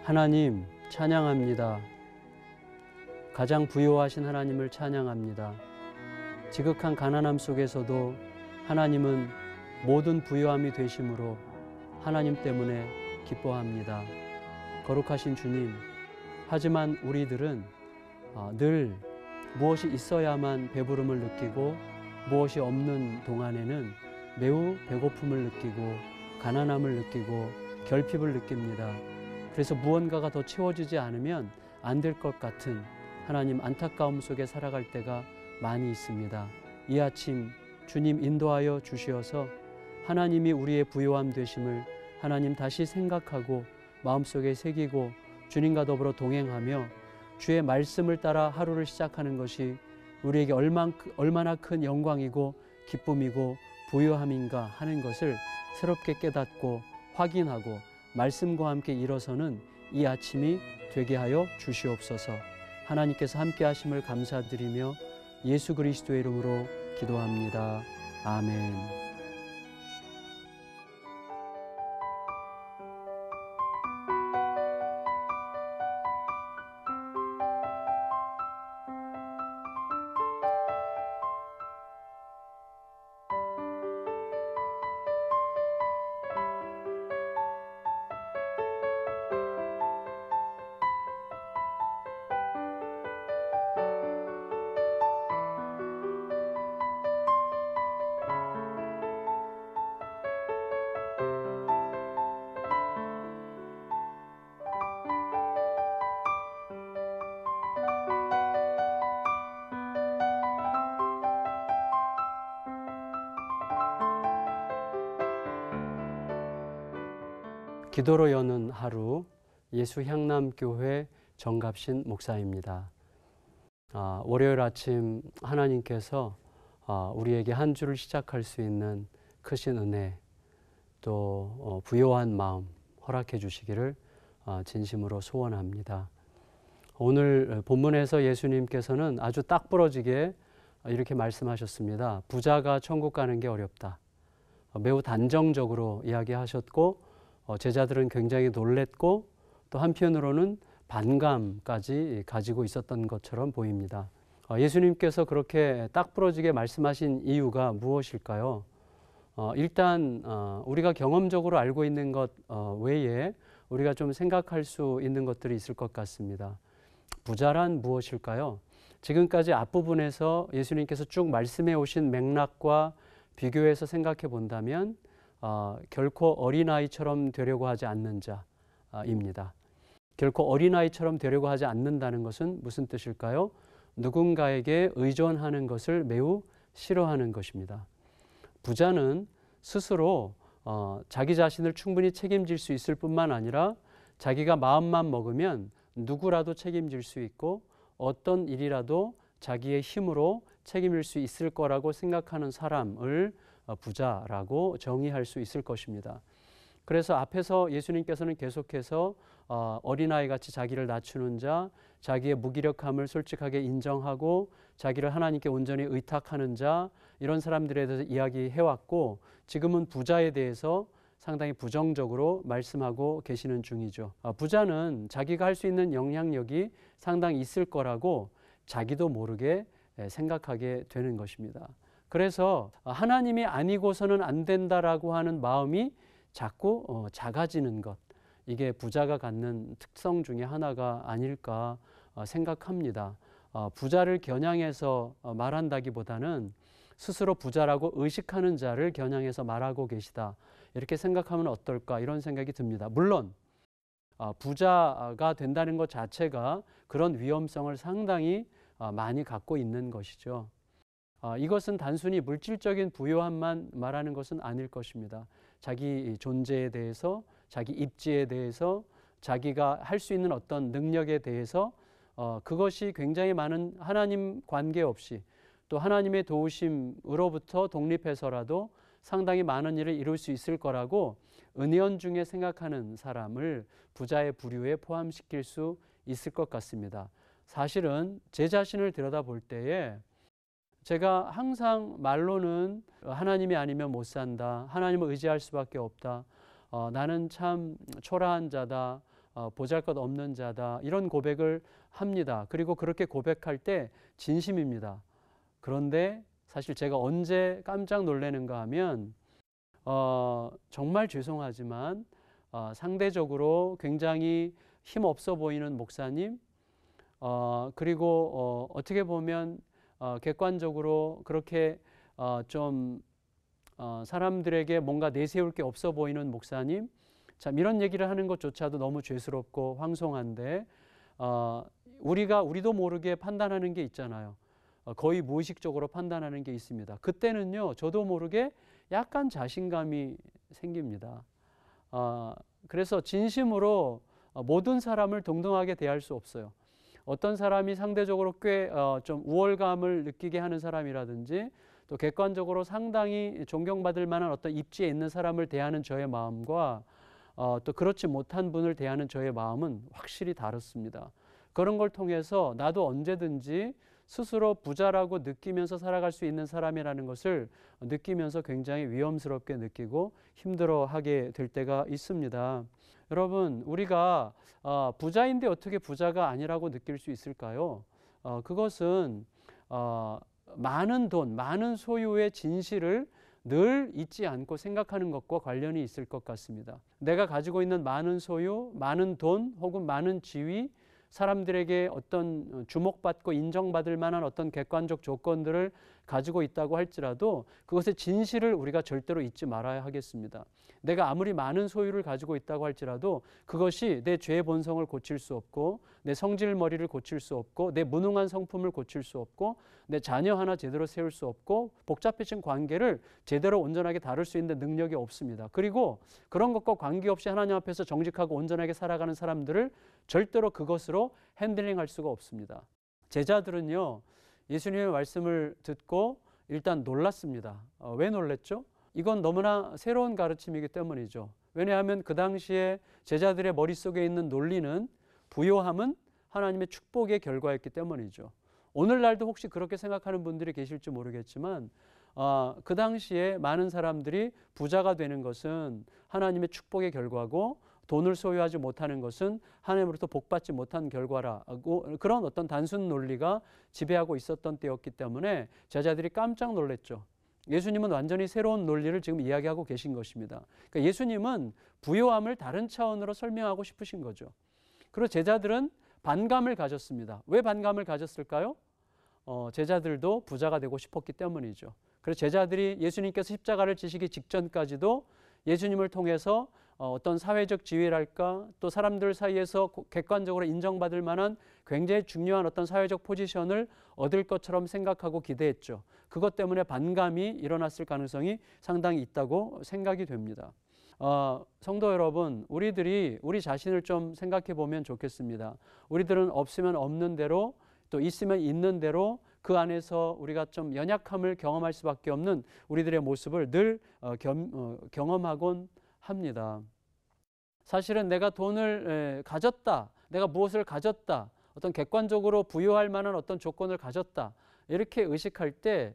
하나님 찬양합니다. 가장 부요하신 하나님을 찬양합니다. 지극한 가난함 속에서도 하나님은 모든 부요함이 되심으로 하나님 때문에 기뻐합니다. 거룩하신 주님, 하지만 우리들은 늘 무엇이 있어야만 배부름을 느끼고 무엇이 없는 동안에는 매우 배고픔을 느끼고 가난함을 느끼고 결핍을 느낍니다. 그래서 무언가가 더 채워지지 않으면 안 될 것 같은 하나님 안타까움 속에 살아갈 때가 많이 있습니다. 이 아침 주님 인도하여 주시어서 하나님이 우리의 부요함 되심을 하나님 다시 생각하고 마음속에 새기고 주님과 더불어 동행하며 주의 말씀을 따라 하루를 시작하는 것이 우리에게 얼마나 큰 영광이고 기쁨이고 부요함인가 하는 것을 새롭게 깨닫고 확인하고 말씀과 함께 일어서는 이 아침이 되게 하여 주시옵소서. 하나님께서 함께 하심을 감사드리며 예수 그리스도의 이름으로 기도합니다. 아멘. 기도로 여는 하루, 예수향남교회 정갑신 목사입니다. 월요일 아침 하나님께서 우리에게 한 주를 시작할 수 있는 크신 은혜, 또 부요한 마음 허락해 주시기를 진심으로 소원합니다. 오늘 본문에서 예수님께서는 아주 딱 부러지게 이렇게 말씀하셨습니다. 부자가 천국 가는 게 어렵다. 매우 단정적으로 이야기하셨고 제자들은 굉장히 놀랬고 또 한편으로는 반감까지 가지고 있었던 것처럼 보입니다. 예수님께서 그렇게 딱 부러지게 말씀하신 이유가 무엇일까요? 일단 우리가 경험적으로 알고 있는 것 외에 우리가 좀 생각할 수 있는 것들이 있을 것 같습니다. 부자란 무엇일까요? 지금까지 앞부분에서 예수님께서 쭉 말씀해 오신 맥락과 비교해서 생각해 본다면 결코 어린아이처럼 되려고 하지 않는 자입니다. 결코 어린아이처럼 되려고 하지 않는다는 것은 무슨 뜻일까요? 누군가에게 의존하는 것을 매우 싫어하는 것입니다. 부자는 스스로 자기 자신을 충분히 책임질 수 있을 뿐만 아니라 자기가 마음만 먹으면 누구라도 책임질 수 있고 어떤 일이라도 자기의 힘으로 책임질 수 있을 거라고 생각하는 사람을 부자라고 정의할 수 있을 것입니다. 그래서 앞에서 예수님께서는 계속해서 어린아이같이 자기를 낮추는 자, 자기의 무기력함을 솔직하게 인정하고 자기를 하나님께 온전히 의탁하는 자, 이런 사람들에 대해서 이야기해왔고 지금은 부자에 대해서 상당히 부정적으로 말씀하고 계시는 중이죠. 부자는 자기가 할 수 있는 영향력이 상당히 있을 거라고 자기도 모르게 생각하게 되는 것입니다. 그래서 하나님이 아니고서는 안 된다라고 하는 마음이 자꾸 작아지는 것, 이게 부자가 갖는 특성 중에 하나가 아닐까 생각합니다. 부자를 겨냥해서 말한다기보다는 스스로 부자라고 의식하는 자를 겨냥해서 말하고 계시다, 이렇게 생각하면 어떨까, 이런 생각이 듭니다. 물론 부자가 된다는 것 자체가 그런 위험성을 상당히 많이 갖고 있는 것이죠. 이것은 단순히 물질적인 부요함만 말하는 것은 아닐 것입니다. 자기 존재에 대해서, 자기 입지에 대해서, 자기가 할 수 있는 어떤 능력에 대해서 그것이 굉장히 많은 하나님 관계없이 또 하나님의 도우심으로부터 독립해서라도 상당히 많은 일을 이룰 수 있을 거라고 은연중에 생각하는 사람을 부자의 부류에 포함시킬 수 있을 것 같습니다. 사실은 제 자신을 들여다볼 때에 제가 항상 말로는 하나님이 아니면 못 산다, 하나님을 의지할 수밖에 없다, 나는 참 초라한 자다, 보잘것없는 자다 이런 고백을 합니다. 그리고 그렇게 고백할 때 진심입니다. 그런데 사실 제가 언제 깜짝 놀라는가 하면 정말 죄송하지만 상대적으로 굉장히 힘없어 보이는 목사님 그리고 어떻게 보면 객관적으로 그렇게 좀 사람들에게 뭔가 내세울 게 없어 보이는 목사님 참 이런 얘기를 하는 것조차도 너무 죄스럽고 황송한데 우리도 모르게 판단하는 게 있잖아요. 거의 무의식적으로 판단하는 게 있습니다. 그때는요 저도 모르게 약간 자신감이 생깁니다. 그래서 진심으로 모든 사람을 동등하게 대할 수 없어요. 어떤 사람이 상대적으로 꽤 좀 우월감을 느끼게 하는 사람이라든지 또 객관적으로 상당히 존경받을 만한 어떤 입지에 있는 사람을 대하는 저의 마음과 또 그렇지 못한 분을 대하는 저의 마음은 확실히 다릅니다. 그런 걸 통해서 나도 언제든지 스스로 부자라고 느끼면서 살아갈 수 있는 사람이라는 것을 느끼면서 굉장히 위험스럽게 느끼고 힘들어하게 될 때가 있습니다. 여러분 우리가 부자인데 어떻게 부자가 아니라고 느낄 수 있을까요? 그것은 많은 돈, 많은 소유의 진실을 늘 잊지 않고 생각하는 것과 관련이 있을 것 같습니다. 내가 가지고 있는 많은 소유, 많은 돈 혹은 많은 지위, 사람들에게 어떤 주목받고 인정받을 만한 어떤 객관적 조건들을 가지고 있다고 할지라도 그것의 진실을 우리가 절대로 잊지 말아야 하겠습니다. 내가 아무리 많은 소유를 가지고 있다고 할지라도 그것이 내 죄의 본성을 고칠 수 없고 내 성질머리를 고칠 수 없고 내 무능한 성품을 고칠 수 없고 내 자녀 하나 제대로 세울 수 없고 복잡해진 관계를 제대로 온전하게 다룰 수 있는 능력이 없습니다. 그리고 그런 것과 관계없이 하나님 앞에서 정직하고 온전하게 살아가는 사람들을 절대로 그것으로 핸들링할 수가 없습니다. 제자들은요 예수님의 말씀을 듣고 일단 놀랐습니다. 왜 놀랐죠? 이건 너무나 새로운 가르침이기 때문이죠. 왜냐하면 그 당시에 제자들의 머릿속에 있는 논리는 부요함은 하나님의 축복의 결과였기 때문이죠. 오늘날도 혹시 그렇게 생각하는 분들이 계실지 모르겠지만 그 당시에 많은 사람들이 부자가 되는 것은 하나님의 축복의 결과고 돈을 소유하지 못하는 것은 하나님으로부터 복받지 못한 결과라고 그런 어떤 단순 논리가 지배하고 있었던 때였기 때문에 제자들이 깜짝 놀랐죠. 예수님은 완전히 새로운 논리를 지금 이야기하고 계신 것입니다. 그러니까 예수님은 부요함을 다른 차원으로 설명하고 싶으신 거죠. 그리고 제자들은 반감을 가졌습니다. 왜 반감을 가졌을까요? 제자들도 부자가 되고 싶었기 때문이죠. 그래서 제자들이 예수님께서 십자가를 지시기 직전까지도 예수님을 통해서 어떤 사회적 지위랄까 또 사람들 사이에서 객관적으로 인정받을 만한 굉장히 중요한 어떤 사회적 포지션을 얻을 것처럼 생각하고 기대했죠. 그것 때문에 반감이 일어났을 가능성이 상당히 있다고 생각이 됩니다. 성도 여러분, 우리들이 우리 자신을 좀 생각해 보면 좋겠습니다. 우리들은 없으면 없는 대로 또 있으면 있는 대로 그 안에서 우리가 좀 연약함을 경험할 수밖에 없는 우리들의 모습을 늘 경험하곤 합니다. 사실은 내가 돈을 가졌다, 내가 무엇을 가졌다, 어떤 객관적으로 부여할 만한 어떤 조건을 가졌다 이렇게 의식할 때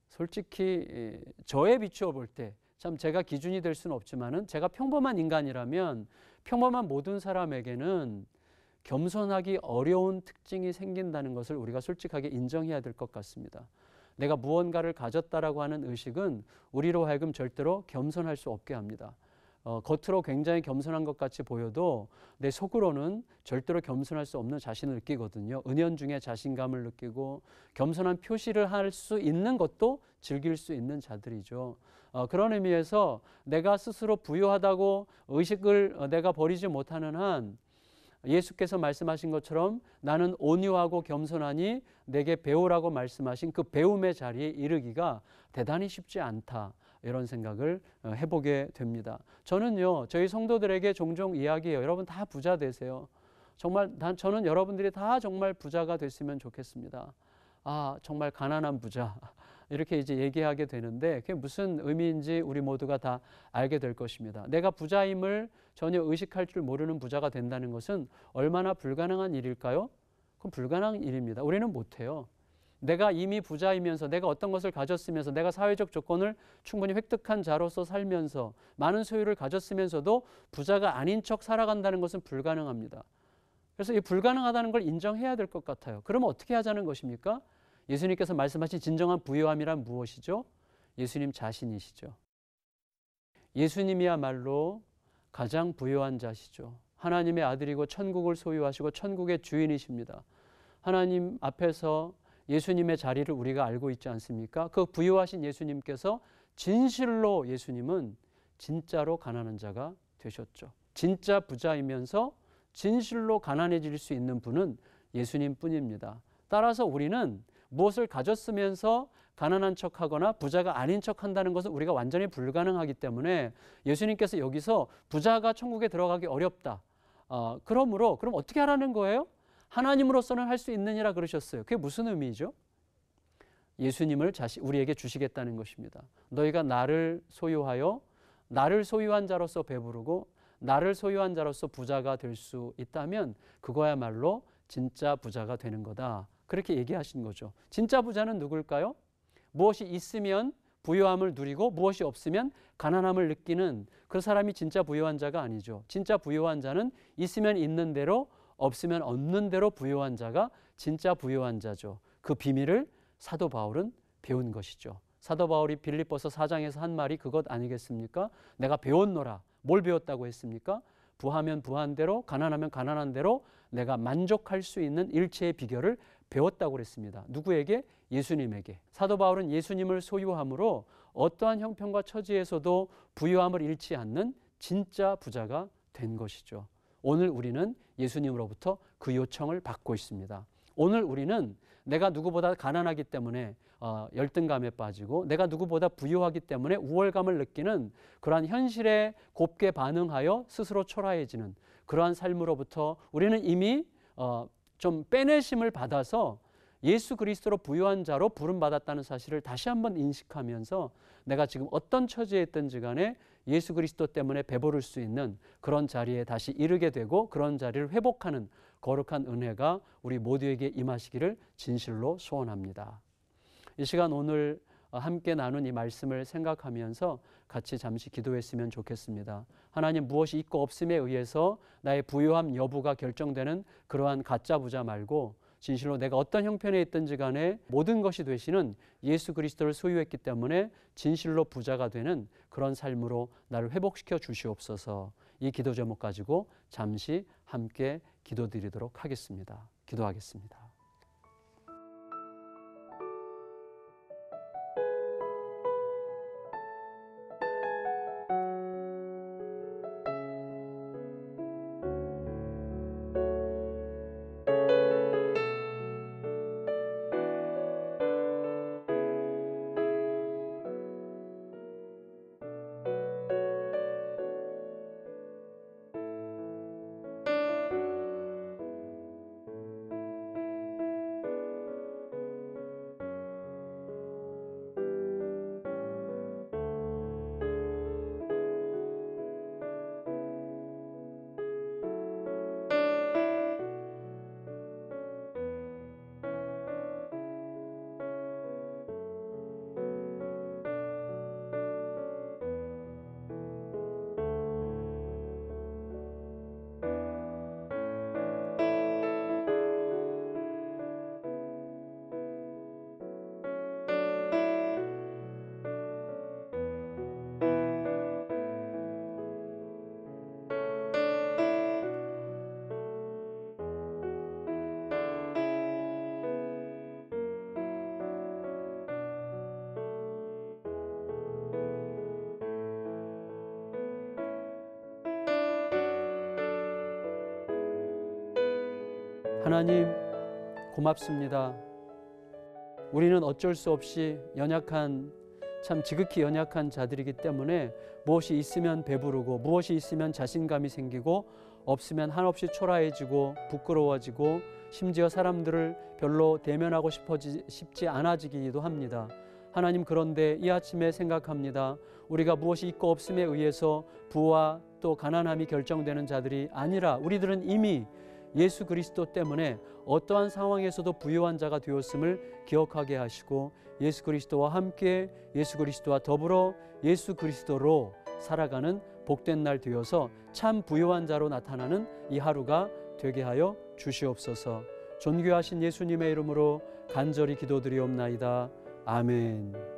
솔직히 저에 비추어 볼 때 참 제가 기준이 될 수는 없지만은 제가 평범한 인간이라면 평범한 모든 사람에게는 겸손하기 어려운 특징이 생긴다는 것을 우리가 솔직하게 인정해야 될 것 같습니다. 내가 무언가를 가졌다라고 하는 의식은 우리로 하여금 절대로 겸손할 수 없게 합니다. 겉으로 굉장히 겸손한 것 같이 보여도 내 속으로는 절대로 겸손할 수 없는 자신을 느끼거든요. 은연중에 자신감을 느끼고 겸손한 표시를 할 수 있는 것도 즐길 수 있는 자들이죠. 그런 의미에서 내가 스스로 부유하다고 의식을 내가 버리지 못하는 한 예수께서 말씀하신 것처럼 나는 온유하고 겸손하니 내게 배우라고 말씀하신 그 배움의 자리에 이르기가 대단히 쉽지 않다. 이런 생각을 해보게 됩니다. 저는요, 저희 성도들에게 종종 이야기해요. 여러분 다 부자 되세요. 정말 저는 여러분들이 다 정말 부자가 됐으면 좋겠습니다. 정말 가난한 부자. 이렇게 이제 얘기하게 되는데 그게 무슨 의미인지 우리 모두가 다 알게 될 것입니다. 내가 부자임을 전혀 의식할 줄 모르는 부자가 된다는 것은 얼마나 불가능한 일일까요? 그건 불가능한 일입니다. 우리는 못해요. 내가 이미 부자이면서 내가 어떤 것을 가졌으면서 내가 사회적 조건을 충분히 획득한 자로서 살면서 많은 소유를 가졌으면서도 부자가 아닌 척 살아간다는 것은 불가능합니다. 그래서 이 불가능하다는 걸 인정해야 될 것 같아요. 그러면 어떻게 하자는 것입니까? 예수님께서 말씀하신 진정한 부유함이란 무엇이죠? 예수님 자신이시죠. 예수님이야말로 가장 부유한 자시죠. 하나님의 아들이고 천국을 소유하시고 천국의 주인이십니다. 하나님 앞에서 예수님의 자리를 우리가 알고 있지 않습니까? 그 부유하신 예수님께서 진실로 예수님은 진짜로 가난한 자가 되셨죠. 진짜 부자이면서 진실로 가난해질 수 있는 분은 예수님 뿐입니다. 따라서 우리는 무엇을 가졌으면서 가난한 척하거나 부자가 아닌 척한다는 것은 우리가 완전히 불가능하기 때문에 예수님께서 여기서 부자가 천국에 들어가기 어렵다. 그러므로 그럼 어떻게 하라는 거예요? 하나님으로서는 할 수 있느니라 그러셨어요. 그게 무슨 의미죠? 예수님을 우리에게 주시겠다는 것입니다. 너희가 나를 소유하여 나를 소유한 자로서 배부르고 나를 소유한 자로서 부자가 될 수 있다면 그거야말로 진짜 부자가 되는 거다. 그렇게 얘기하신 거죠. 진짜 부자는 누굴까요? 무엇이 있으면 부유함을 누리고 무엇이 없으면 가난함을 느끼는 그 사람이 진짜 부유한 자가 아니죠. 진짜 부유한 자는 있으면 있는 대로 없으면 없는 대로 부유한 자가 진짜 부유한 자죠. 그 비밀을 사도 바울은 배운 것이죠. 사도 바울이 빌립보서 4장에서 한 말이 그것 아니겠습니까? 내가 배웠노라. 뭘 배웠다고 했습니까? 부하면 부한 대로 가난하면 가난한 대로 내가 만족할 수 있는 일체의 비결을 배웠다고 그랬습니다. 누구에게? 예수님에게. 사도 바울은 예수님을 소유함으로 어떠한 형편과 처지에서도 부유함을 잃지 않는 진짜 부자가 된 것이죠. 오늘 우리는 예수님으로부터 그 요청을 받고 있습니다. 오늘 우리는 내가 누구보다 가난하기 때문에 열등감에 빠지고 내가 누구보다 부유하기 때문에 우월감을 느끼는 그러한 현실에 곱게 반응하여 스스로 초라해지는 그러한 삶으로부터 우리는 이미 좀 빼내심을 받아서 예수 그리스도로 부유한 자로 부름받았다는 사실을 다시 한번 인식하면서 내가 지금 어떤 처지에 있든지 간에 예수 그리스도 때문에 배부를 수 있는 그런 자리에 다시 이르게 되고 그런 자리를 회복하는 거룩한 은혜가 우리 모두에게 임하시기를 진실로 소원합니다. 이 시간 오늘 함께 나눈 이 말씀을 생각하면서 같이 잠시 기도했으면 좋겠습니다. 하나님, 무엇이 있고 없음에 의해서 나의 부유함 여부가 결정되는 그러한 가짜 부자 말고 진실로 내가 어떤 형편에 있든지 간에 모든 것이 되시는 예수 그리스도를 소유했기 때문에 진실로 부자가 되는 그런 삶으로 나를 회복시켜 주시옵소서. 이 기도 제목 가지고 잠시 함께 기도드리도록 하겠습니다. 기도하겠습니다. 하나님, 고맙습니다. 우리는 어쩔 수 없이 참 지극히 연약한 자들이기 때문에 무엇이 있으면 배부르고 무엇이 있으면 자신감이 생기고 없으면 한없이 초라해지고 부끄러워지고 심지어 사람들을 별로 대면하고 싶지 않아지기도 합니다. 하나님, 그런데 이 아침에 생각합니다. 우리가 무엇이 있고 없음에 의해서 부와 또 가난함이 결정되는 자들이 아니라 우리들은 이미 예수 그리스도 때문에 어떠한 상황에서도 부유한 자가 되었음을 기억하게 하시고 예수 그리스도와 함께 예수 그리스도와 더불어 예수 그리스도로 살아가는 복된 날 되어서 참 부유한 자로 나타나는 이 하루가 되게 하여 주시옵소서. 존귀하신 예수님의 이름으로 간절히 기도드리옵나이다. 아멘.